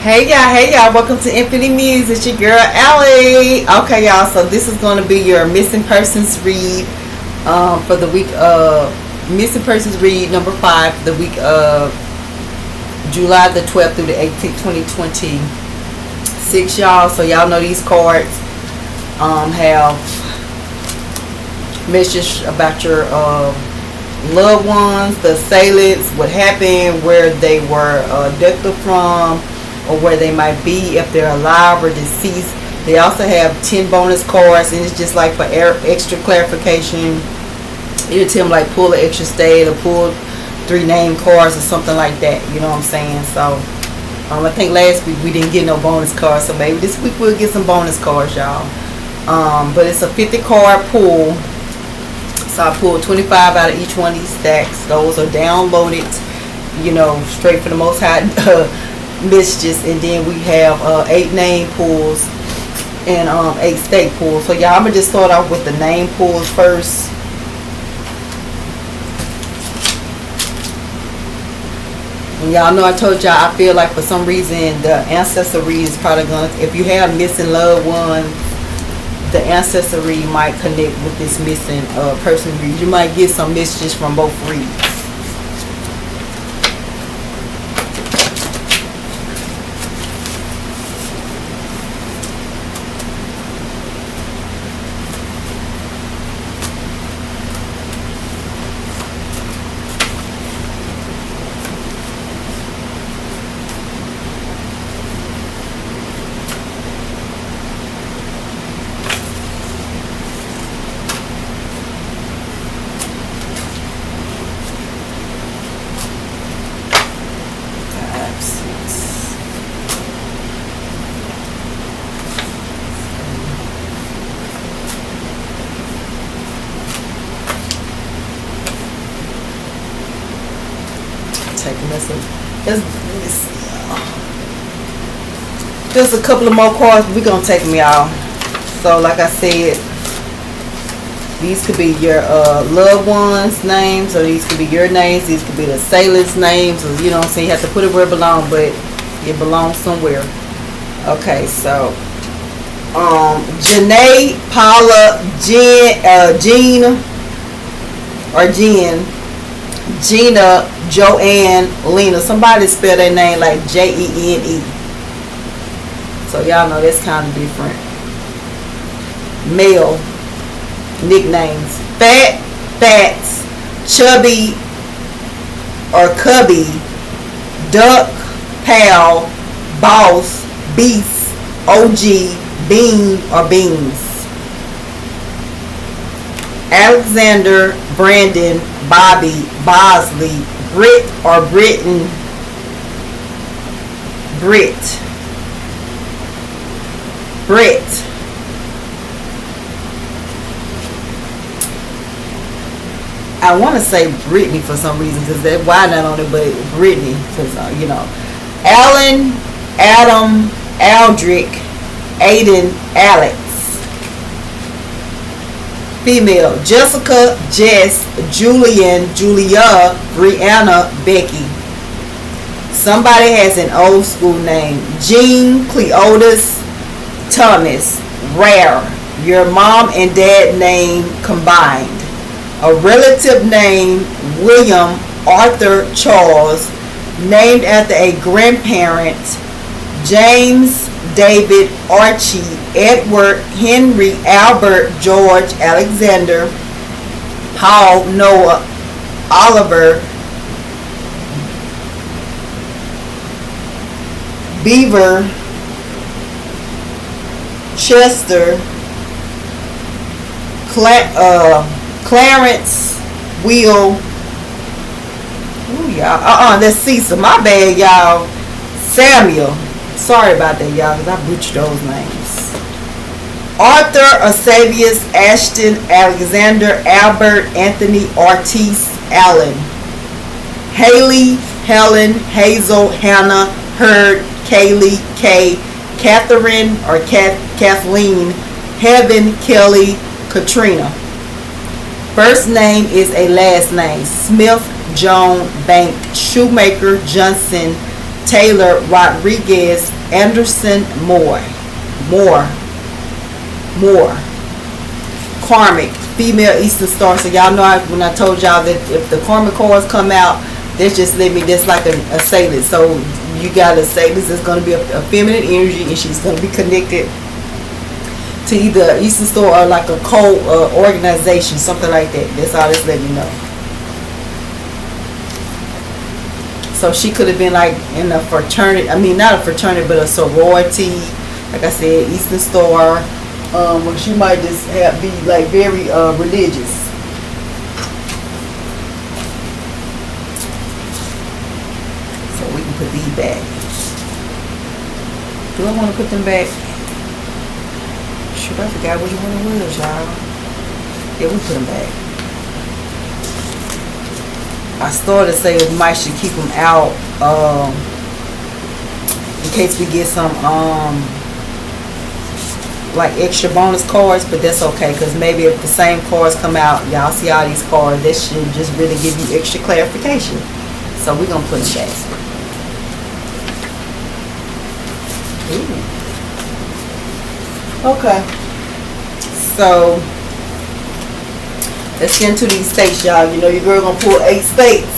Hey y'all, welcome to Infinity Muse. It's your girl Allie. Okay y'all, so this is going to be your missing persons read for the week of missing persons read number 5 for the week of July the 12th through the 18th, 2026 y'all. So y'all know these cards have messages about your loved ones, the assailants, what happened, where they were abducted from, or where they might be if they're alive or deceased. They also have 10 bonus cards, and it's just like for extra clarification. You tell them like pull an extra state or pull 3 name cards or something like that. You know what I'm saying? So I think last week we didn't get no bonus cards, so maybe this week we'll get some bonus cards, y'all. But it's a 50 card pull. So I pulled 25 out of each one of these stacks. Those are downloaded, you know, straight for the Most High messages. And then we have 8 name pulls and 8 stake pulls. So y'all, I'm gonna just start off with the name pulls first. And y'all know I told y'all I feel like for some reason the ancestor read is probably gonna, if you have missing loved ones, the ancestor read might connect with this missing person read. You might get some messages from both reads. Just a couple of more cards. We're gonna take them, y'all. So like I said, these could be your loved ones' names, or these could be your names. These could be the assailants' names, or you know what I'm saying. You have to put it where it belongs, but it belongs somewhere. Okay, so Janae, Paula, Jean, Gina, Joanne, Lena. Somebody spell their name like Jene. So y'all know that's kind of different. Male nicknames: Fat, Fats, Chubby or Cubby, Duck, Pal, Boss, Beast, OG, Bean or Beans. Alexander, Brandon, Bobby, Bosley, Brit or Britton, Brit. I want to say Brittany for some reason because that why not on it, but Brittany because you know. Alan, Adam, Aldrich, Aiden, Alex. Female: Jessica, Jess, Julian, Julia, Brianna, Becky. Somebody has an old school name: Jean, Cleotis, Thomas. Rare: your mom and dad name combined. A relative name: William, Arthur, Charles, named after a grandparent: James, David, Archie, Edward, Henry, Albert, George, Alexander, Paul, Noah, Oliver, Beaver, Chester, Clarence, Will. Ooh, y'all. That's Cecil. My bad, y'all. Samuel. Sorry about that, y'all, because I butchered those names. Arthur, Asavius, Ashton, Alexander, Albert, Anthony, Ortiz, Allen. Haley, Helen, Hazel, Hannah, Hurd, Kaylee, Kay, Catherine or Kathleen, Heaven, Kelly, Katrina. First name is a last name: Smith, Joan, Bank, Shoemaker, Johnson, Taylor Rodriguez Anderson Moore. Karmic, female Eastern Star. So y'all know when I told y'all that if the karmic cards come out, that's just let me, that's like an assailant. So you got assailants that's going to be a feminine energy, and she's going to be connected to either Eastern Star or like a cult organization, something like that. That's all it's letting me know. So she could have been like in a fraternity, I mean not a fraternity, but a sorority. Like I said, Eastern Star. Or she might just be like very religious. So we can put these back. Do I want to put them back? Shoot, I forgot which one it was, y'all. Yeah, we put them back. I started to say we might should keep them out in case we get some like extra bonus cards, but that's okay, because maybe if the same cards come out, y'all see all these cards, that should just really give you extra clarification. So we're gonna put them back. Ooh. Okay, so let's get into these states, y'all. You know your girl gonna pull 8 states.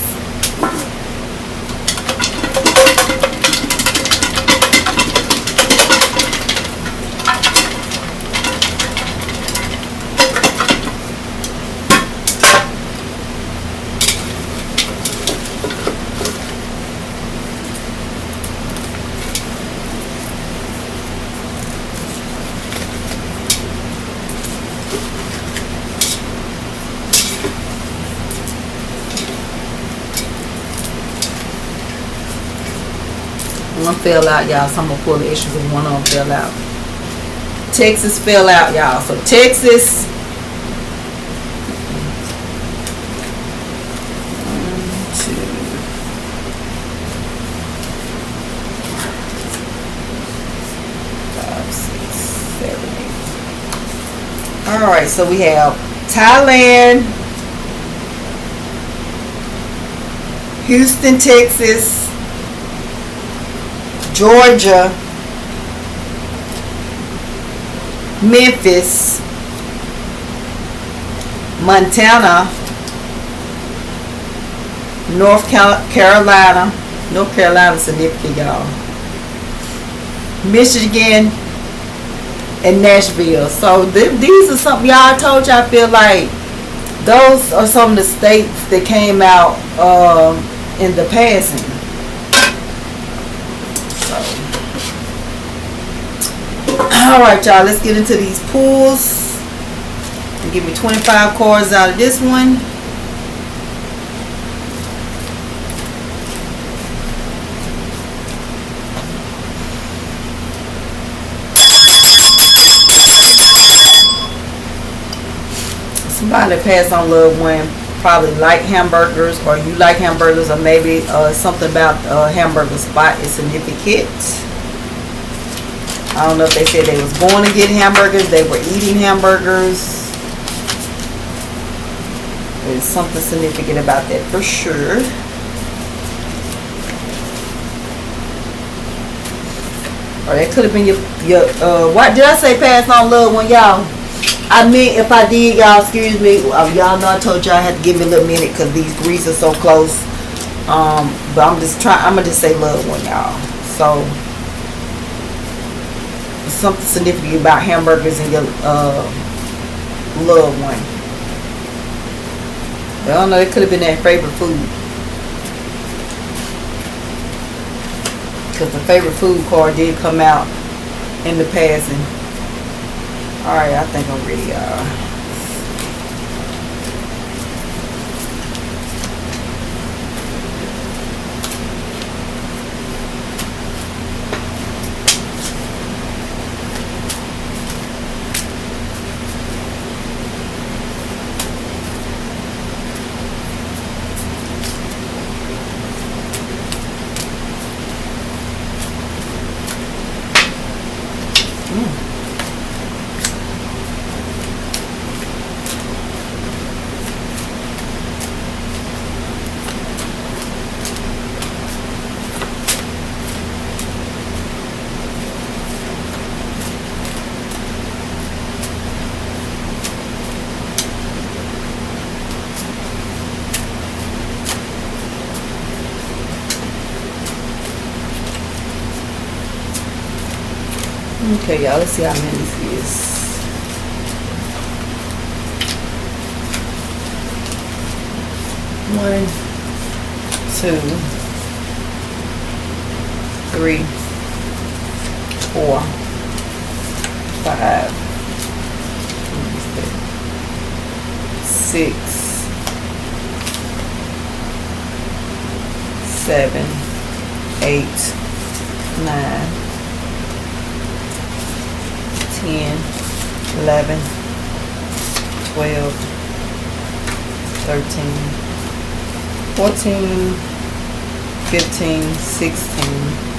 One fell out, y'all, so I'm gonna pull the extra because one of them fell out. Texas fell out, y'all. So Texas, 1, 2, 5, 6, 7, 8. All right, so we have Thailand, Houston, Texas, Georgia, Memphis, Montana, North Carolina. North Carolina is significant, y'all. Michigan, and Nashville. So these are something, y'all, I told you, I feel like those are some of the states that came out in the passing. Alright, y'all, let's get into these pulls. Give me 25 cards out of this one. Somebody passed on loved one probably like hamburgers, or you like hamburgers, or maybe something about hamburger spot is significant. I don't know if they said they was going to get hamburgers, they were eating hamburgers. There's something significant about that for sure. Or that could have been your what did I say, pass on loved one, y'all? I mean, if I did, y'all, excuse me. Y'all know I told y'all I had to give me a little minute because these grease are so close. But I'm gonna just say loved one, y'all. So something significant about hamburgers and your loved one. I don't know, it could have been that favorite food, because the favorite food card did come out in the passing. Alright, I think I'm ready, y'all. Okay, y'all, let's see how many this is. 1, 2, 3, 4, 5, 6, 7, 8, 9, 10, 11, 12, 13, 14, 15, 16.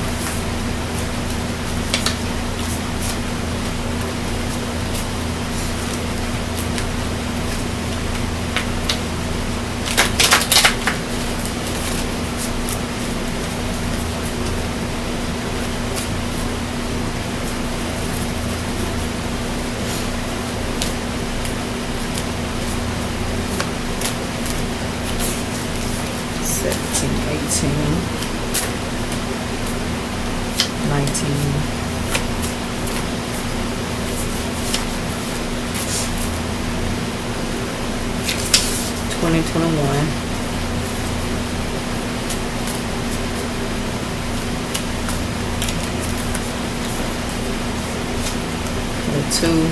Two,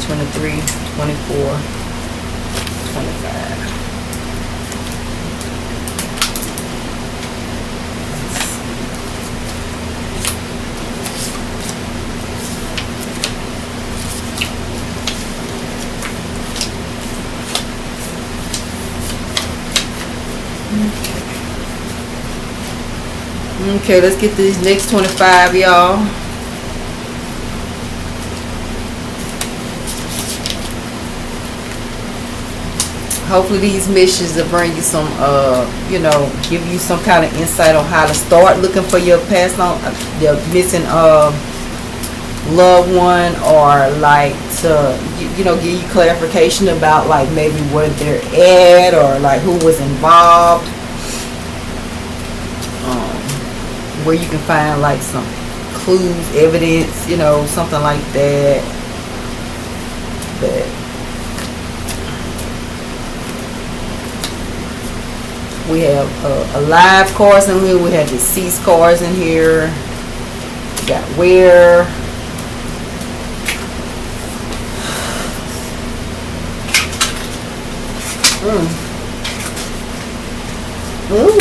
23, 24, 25. Okay, let's get these next 25, y'all. Hopefully these missions will bring you some, you know, give you some kind of insight on how to start looking for your past long, your missing loved one, or like to, you know, give you clarification about like maybe where they're at, or like who was involved, where you can find like some clues, evidence, you know, something like that. But we have alive cars in here. We have deceased cars in here. We got where. Ooh. Ooh.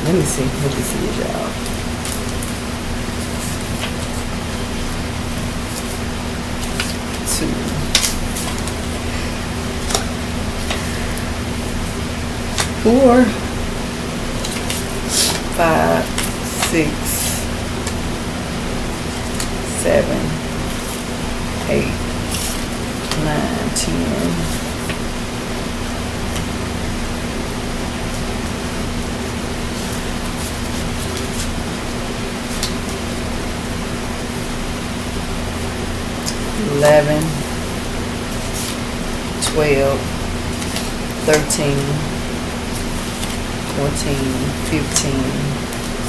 Let me see what this is, y'all. Two. 4, 5, 6, 7, 8, 9, 10. 11, 12, 13, 14, 15,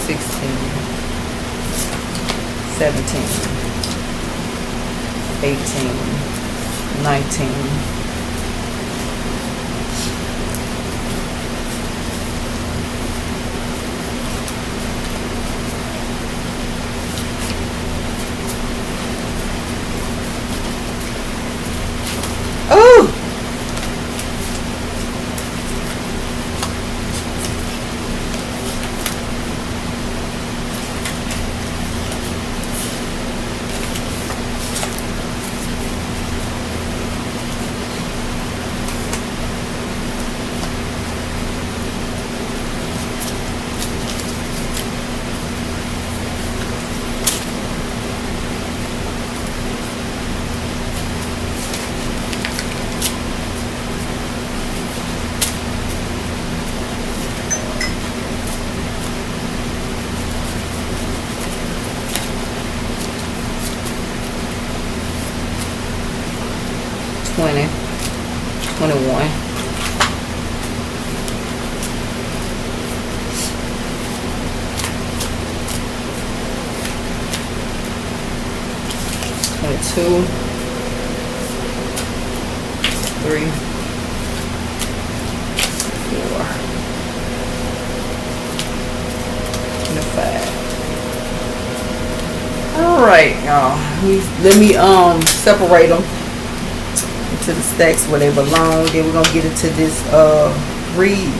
16, 17, 18, 19. Oh! 2, 3, 4, and a 5. All right, y'all. Let me separate them into the stacks where they belong. Then we're gonna get into this reed.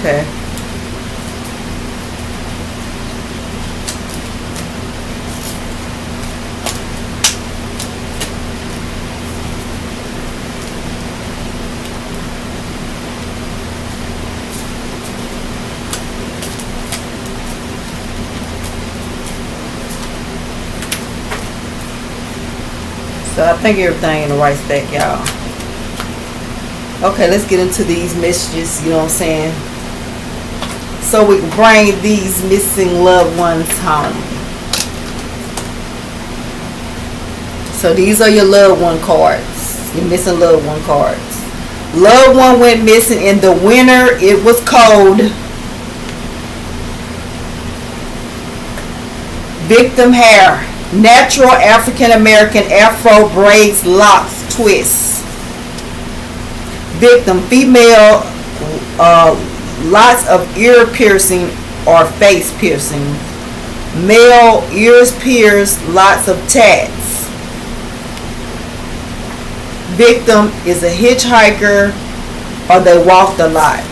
Okay. So I think everything in the right stack, y'all. Okay, let's get into these messages, you know what I'm saying? So we can bring these missing loved ones home. So these are your loved one cards. Your missing loved one cards. Loved one went missing in the winter. It was cold. Victim hair. Natural African American afro braids, locks, twists. Victim female, lots of ear piercing or face piercing. Male, ears pierced, lots of tats. Victim is a hitchhiker or they walked a lot.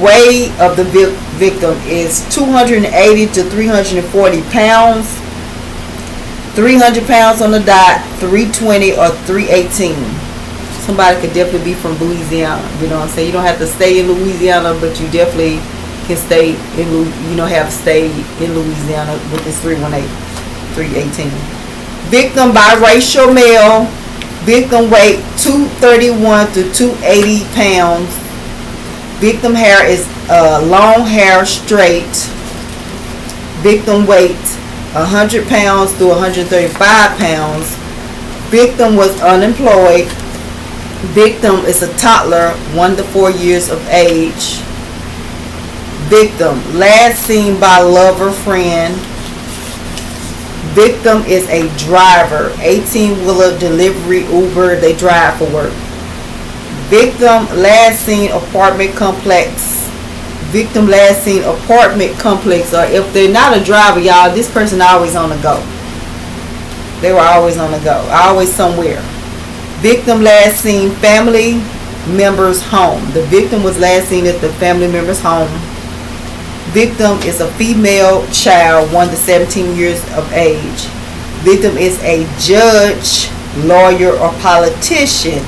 Weight of the victim is 280 to 340 pounds. 300 pounds on the dot, 320 or 318. Somebody could definitely be from Louisiana. You know what I'm saying? You don't have to stay in Louisiana, but you definitely can stay in, have stayed in Louisiana with this 318, 318. Victim biracial male. Victim weight 231 to 280 pounds. Victim hair is long hair, straight. Victim weight 100 pounds to 135 pounds. Victim was unemployed. Victim is a toddler, 1 to 4 years of age. Victim last seen by lover, friend. Victim is a driver, 18-wheeler delivery, Uber, they drive for work. Victim last seen apartment complex. Victim last seen apartment complex, or if they're not a driver, y'all, this person always on the go. They were always on the go, always somewhere. Victim last seen family member's home. The victim was last seen at the family member's home. Victim is a female child, 1 to 17 years of age. Victim is a judge, lawyer, or politician.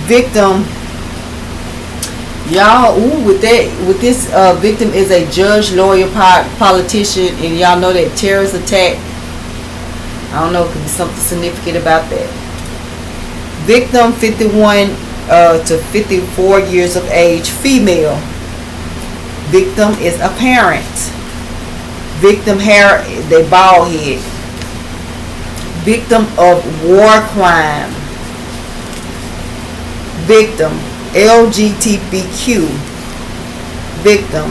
Victim, y'all, with this victim is a judge, lawyer, politician, and y'all know that terrorist attack. I don't know, it could be something significant about that. Victim 51 to 54 years of age, female. Victim is a parent. Victim hair, they bald head. Victim of war crime. Victim LGBTQ. Victim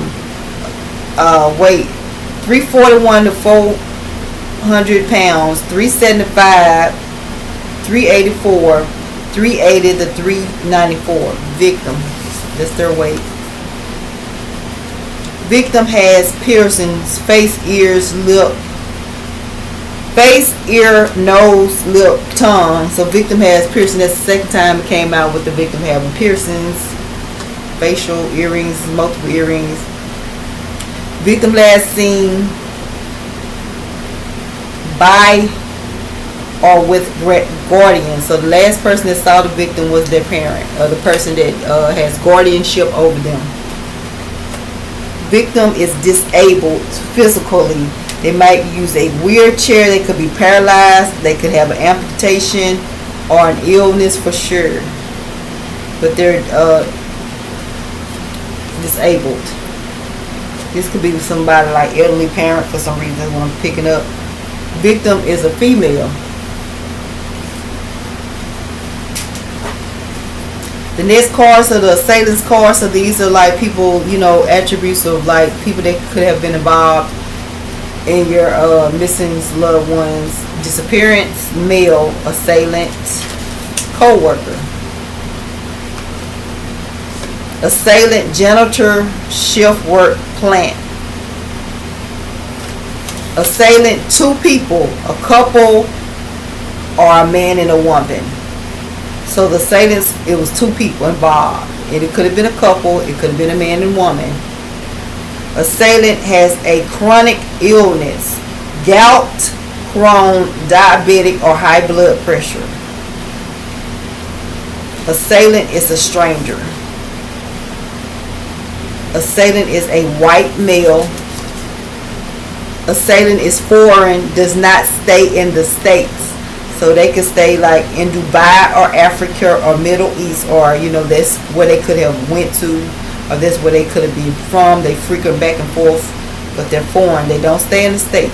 weight 341 to 400 pounds, 375, 384, 380 to 394. Victim, that's their weight. Victim has piercings, face, ears, lip, face, ear, nose, lip, tongue. So victim has piercing. That's the second time it came out with the victim having piercings, facial earrings, multiple earrings. Victim last seen by or with guardians. So the last person that saw the victim was their parent, or the person that has guardianship over them. Victim is disabled physically. They might use a wheelchair. They could be paralyzed. They could have an amputation or an illness for sure. But they're disabled. This could be somebody like elderly parent for some reason. That's what I'm picking up. Victim is a female. The next cards are the assailants cards. So these are like people, you know, attributes of like people that could have been involved in your missing loved ones. Disappearance, male, assailant, co-worker. Assailant, janitor, shift work, plant. Assailant, two people, a couple, or a man and a woman. So the assailants, it was two people involved. And it could have been a couple, it could have been a man and woman. Assailant has a chronic illness, gout, Crohn, diabetic, or high blood pressure. Assailant is a stranger. Assailant is a white male. Assailant is foreign, does not stay in the States. So they could stay like in Dubai or Africa or Middle East, or you know, that's where they could have went to, or that's where they could have been from. They frequent back and forth, but they're foreign. They don't stay in the States.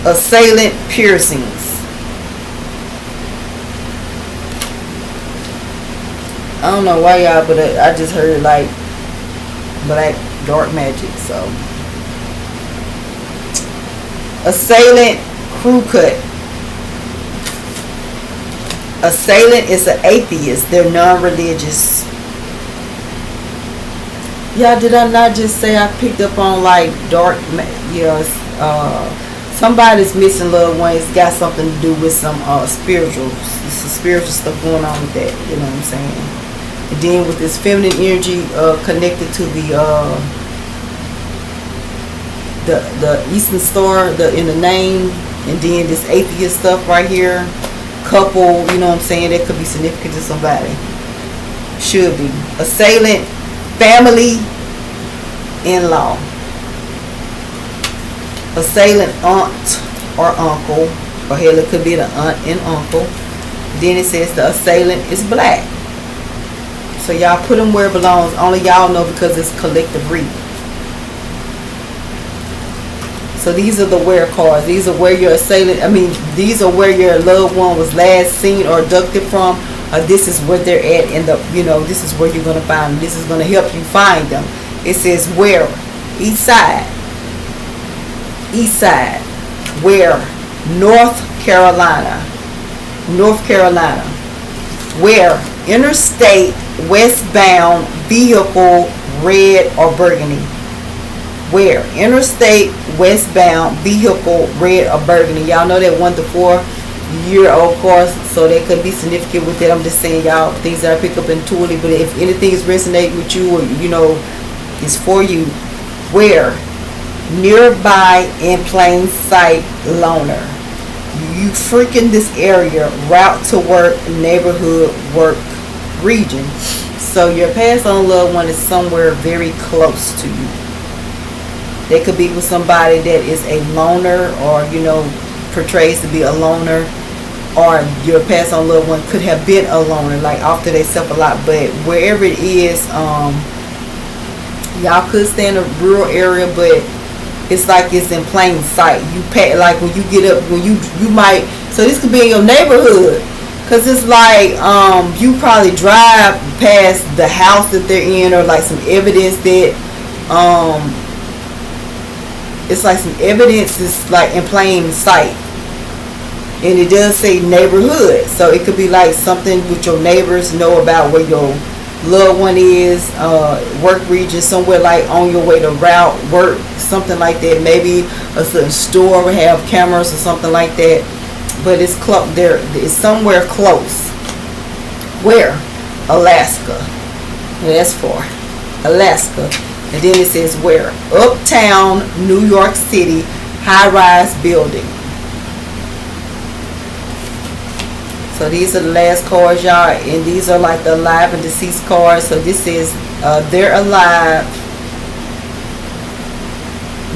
Assailant piercings. I don't know why y'all, but I just heard like black dark magic. So assailant crew cut. Assailant is an atheist. They're non-religious. Yeah, did I not just say I picked up on like dark? Somebody's missing loved one. It's got something to do with some spiritual stuff going on with that. You know what I'm saying? And then with this feminine energy connected to the Eastern Star in the name, and then this atheist stuff right here, couple, you know what I'm saying, that could be significant to somebody. Should be. Assailant, family, in-law. Assailant, aunt or uncle, or hell, it could be the aunt and uncle. Then it says the assailant is black. So y'all put them where it belongs. Only y'all know, because it's collective reading. So these are the where cards. These are where your assailant, these are where your loved one was last seen or abducted from. This is where they're at in the, this is where you're going to find them. This is going to help you find them. It says where. East side. East side. Where. North Carolina. North Carolina. Where. Interstate, westbound, vehicle, red or burgundy. Where? Interstate, westbound, vehicle, red or burgundy. Y'all know that 1 to 4 year-old course, so that could be significant with it. I'm just saying, y'all, things that I pick up intuitively, but if anything is resonating with you, or it's for you. Where? Nearby, in plain sight, loner. You freaking this area, route to work, neighborhood, work, region. So your passed on loved one is somewhere very close to you. They could be with somebody that is a loner, or portrays to be a loner, or your passed on loved one could have been a loner, like off to themselves a lot. But wherever it is, y'all could stay in a rural area, but it's like it's in plain sight. You pay, like when you get up, when you might. So this could be in your neighborhood, cause it's like you probably drive past the house that they're in, or like some evidence that it's like some evidence is like in plain sight, and it does say neighborhood. So it could be like something with your neighbors know about where your loved one is, work region, somewhere like on your way to route, work, something like that. Maybe a certain store will have cameras or something like that, but it's close. There, it's somewhere close. Where? Alaska. That's for Alaska. And then it says where? Uptown, New York City, high-rise building. So these are the last cards, y'all, and these are like the alive and deceased cards. So this is they're alive.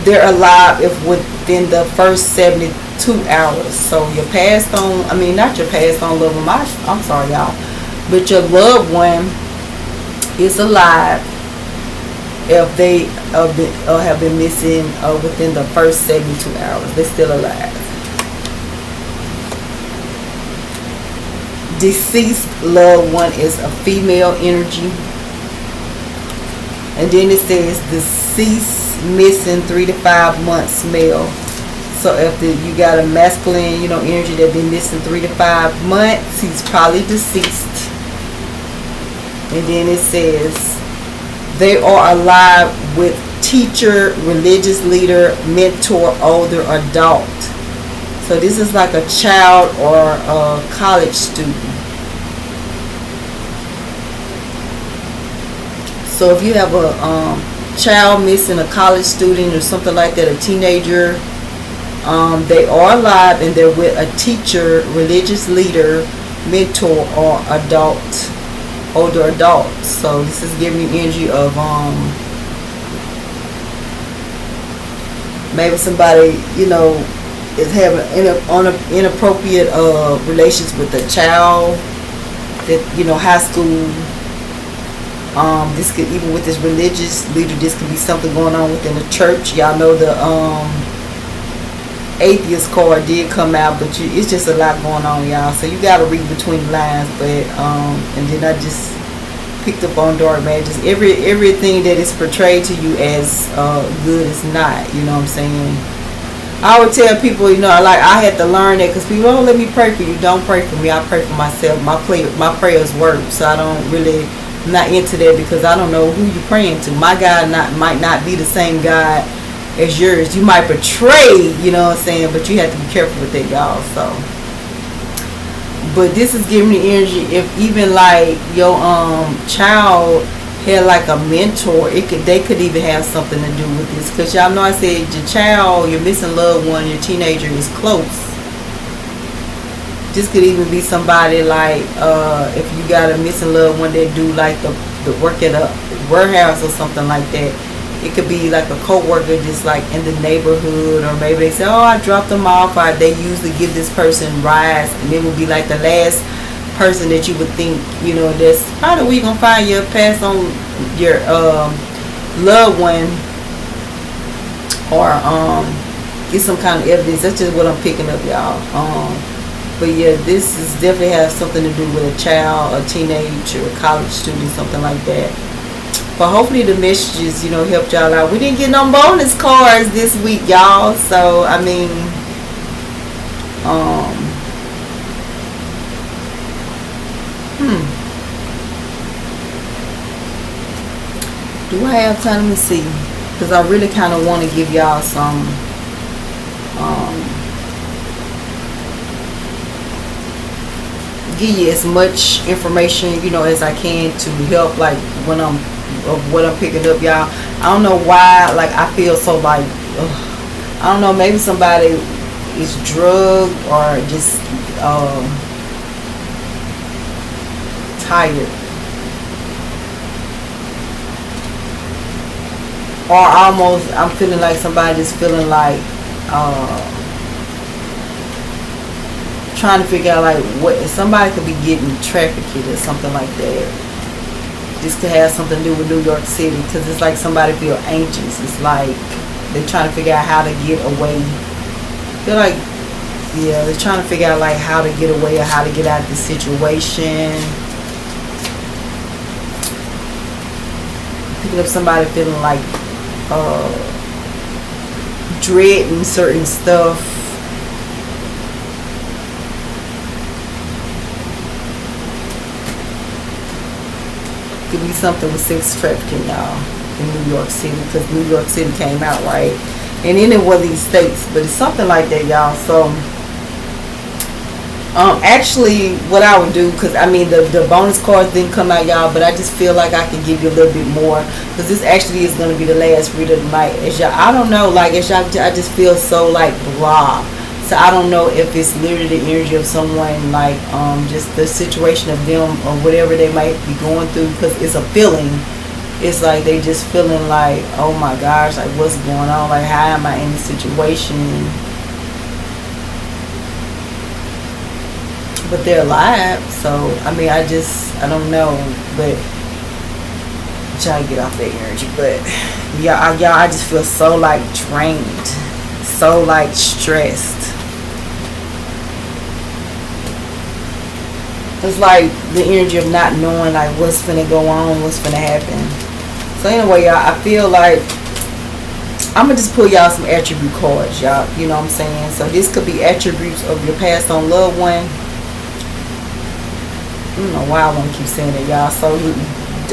They're alive if within the first 72 hours. So your passed on, not your passed on loved one. I'm sorry, y'all. but your loved one is alive if they have been missing within the first 72 hours. They're still alive. Deceased loved one is a female energy. And then it says deceased missing 3 to 5 months male. So if you got a masculine, energy that been missing 3 to 5 months, he's probably deceased. And then it says they are alive with teacher, religious leader, mentor, older adult. So this is like a child or a college student. So if you have a child missing, a college student or something like that, a teenager, they are alive and they're with a teacher, religious leader, mentor, or adult, older adult. So this is giving you energy of maybe somebody is having inappropriate relations with a child that high school. This could, even with this religious leader, this could be something going on within the church. Y'all know the atheist card did come out, but it's just a lot going on, y'all. So you got to read between the lines. But and then I just picked up on dark magic. Everything that is portrayed to you as good is not. You know what I'm saying? I would tell people, like I had to learn that, because people, let me pray for you. Don't pray for me. I pray for myself. My prayers work. So I don't really. I'm not into that, because I don't know who you're praying to. My God might not be the same God as yours. You might betray, what I'm saying, but you have to be careful with that, y'all. So, but this is giving me energy. If even like your child had like a mentor, they could even have something to do with this, because y'all know I said your child, your missing loved one, your teenager is close. This could even be somebody like if you got a missing loved one that do like the work at a warehouse or something like that. It could be like a co-worker just like in the neighborhood, or maybe they say, I dropped them off, or they usually give this person rides, and it would be like the last person that you would think, that's probably where you're gonna find your pass on your loved one, or get some kind of evidence. That's just what I'm picking up, y'all. But yeah, this is definitely has something to do with a child, a teenager, a college student, something like that. But hopefully the messages, helped y'all out. We didn't get no bonus cards this week, y'all. So, I mean, do I have time? Let me see. Because I really kind of want to give y'all some, give you as much information as I can to help, like when I'm what I'm picking up, y'all. I don't know why, like I feel so like I don't know, maybe somebody is drugged or just tired, or almost I'm feeling like somebody just feeling like trying to figure out like what somebody could be getting trafficked or something like that. This could have something to do with New York City, because it's like somebody feel anxious. It's like they're trying to figure out how to get away. They're like, yeah, they're trying to figure out like how to get away or how to get out of the situation. Picking up somebody feeling like dreading certain stuff. Could be something with sex trafficking, y'all, in New York City, because New York City came out, right? And then it was these states, but it's something like that, y'all. So actually what I would do, because I mean the bonus cards didn't come out, y'all, but I just feel like I can give you a little bit more, because this actually is going to be the last read of the night. As y'all, I don't know, like as y'all, I just feel so like blah. So I don't know if it's literally the energy of someone, like just the situation of them or whatever they might be going through, because it's a feeling. It's like they just feeling like, oh my gosh, like what's going on? Like how am I in this situation? but they're alive. So I mean, I don't know, but try to get off that energy. But y'all, I just feel so like drained, so like stressed. It's like the energy of not knowing like what's finna go on, what's finna happen. So anyway, y'all, I feel like I'm gonna just pull y'all some attribute cards, y'all. You know what I'm saying? So this could be attributes of your passed on loved one. I don't know why I want to keep saying that, y'all. So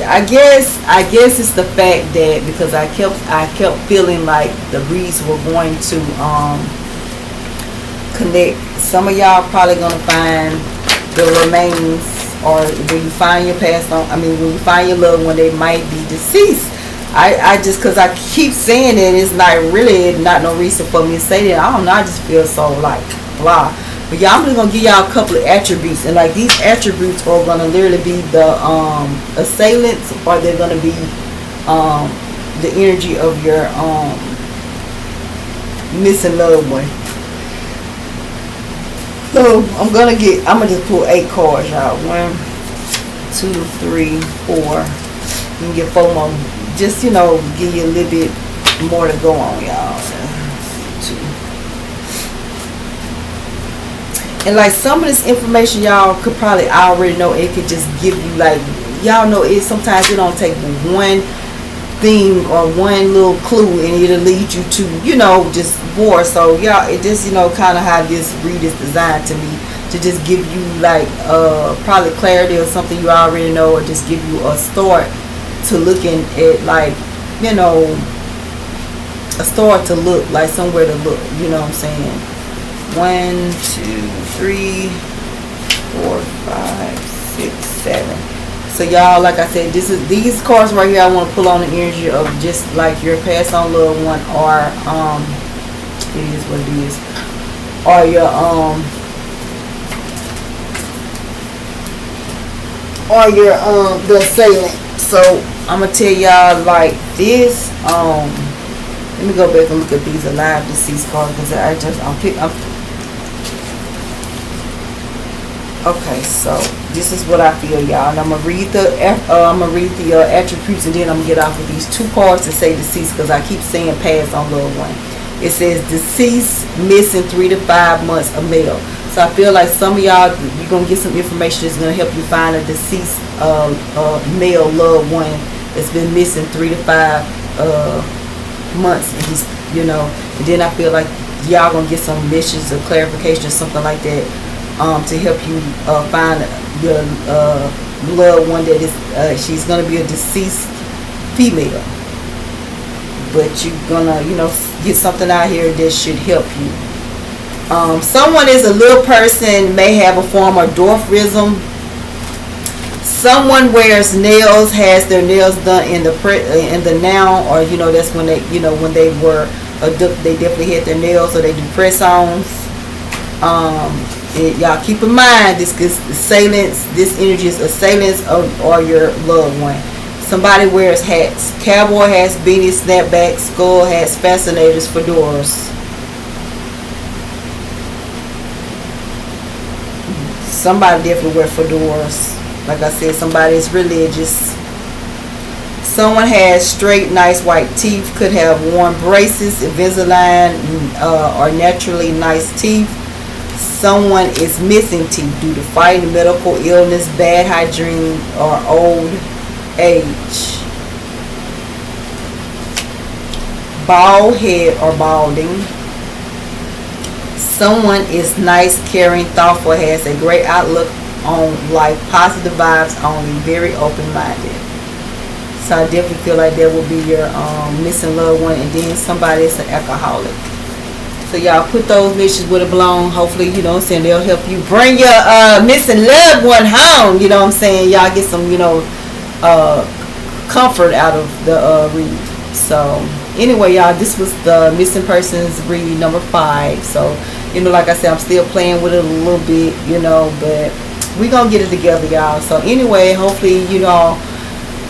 I guess it's the fact that because I kept feeling like the reads were going to connect. Some of y'all probably gonna find the remains, or when you find your passed on, when you find your loved one, they might be deceased. I just, because I keep saying it, it's not really not no reason for me to say that. I don't know, I just feel so like blah. But y'all, I'm just gonna give y'all a couple of attributes, and like these attributes are gonna literally be the assailants, or they're gonna be the energy of your missing loved one. So I'm gonna just pull 8 cards, y'all. 1, 2, 3, 4. You can get 4 more. Just, you know, give you a little bit more to go on, y'all. 2. And like some of this information, y'all could probably already know. It could just give you like, y'all know it. Sometimes it don't take one thing or one little clue and it'll lead you to, you know, just more. So y'all, it just, you know, kind of how this read is designed to me, to just give you like probably clarity or something you already know, or just give you a start to looking at, like, you know, a start to look, like somewhere to look, you know what I'm saying? 1, 2, 3, 4, 5, 6, 7. So y'all, like I said, these cards right here I want to pull on the energy of just like your passed on loved one, or it is what it is, or your the assailant. So I'm gonna tell y'all like this. Let me go back and look at these alive deceased cards, because okay, so this is what I feel, y'all, and I'm gonna read the attributes, and then I'm gonna get off of these 2 cards to say deceased, because I keep saying passed on loved one. It says deceased, missing 3 to 5 months, a male. So I feel like some of y'all, you're gonna get some information that's gonna help you find a deceased male loved one that's been missing 3 to 5 months, and he's, you know, and then I feel like y'all gonna get some missions or clarification or something like that, to help you find your loved one that is she's gonna be a deceased female, but you're gonna, you know, get something out here that should help you. Someone is a little person, may have a form of dwarfism. Someone wears nails, has their nails done in the now, or, you know, that's when they, you know, when they were adult, they definitely had their nails, or they do press-ons. Y'all keep in mind, this is assailants. This energy is assailants or your loved one. Somebody wears hats. Cowboy hats, beanies, snapbacks, skull hats, fascinators, fedoras. Somebody definitely wear fedoras. Like I said, somebody is religious. Someone has straight, nice white teeth. Could have worn braces, Invisalign, or naturally nice teeth. Someone is missing teeth due to fighting, medical illness, bad hygiene, or old age. Bald head or balding. Someone is nice, caring, thoughtful, has a great outlook on life, positive vibes only, very open-minded. So I definitely feel like that will be your missing loved one. And then somebody is an alcoholic. So y'all put those missions where it belong. Hopefully, you know what I'm saying, they'll help you bring your missing loved one home. You know what I'm saying? Y'all get some, you know, comfort out of the read. So anyway, y'all, this was the missing persons read number 5. So, you know, like I said, I'm still playing with it a little bit, you know, but we gonna get it together, y'all. So anyway, hopefully, you know,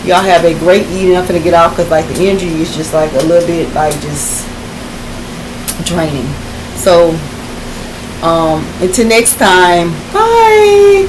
y'all have a great evening. I'm gonna get off because like the energy is just like a little bit like just draining. So Until next time, bye.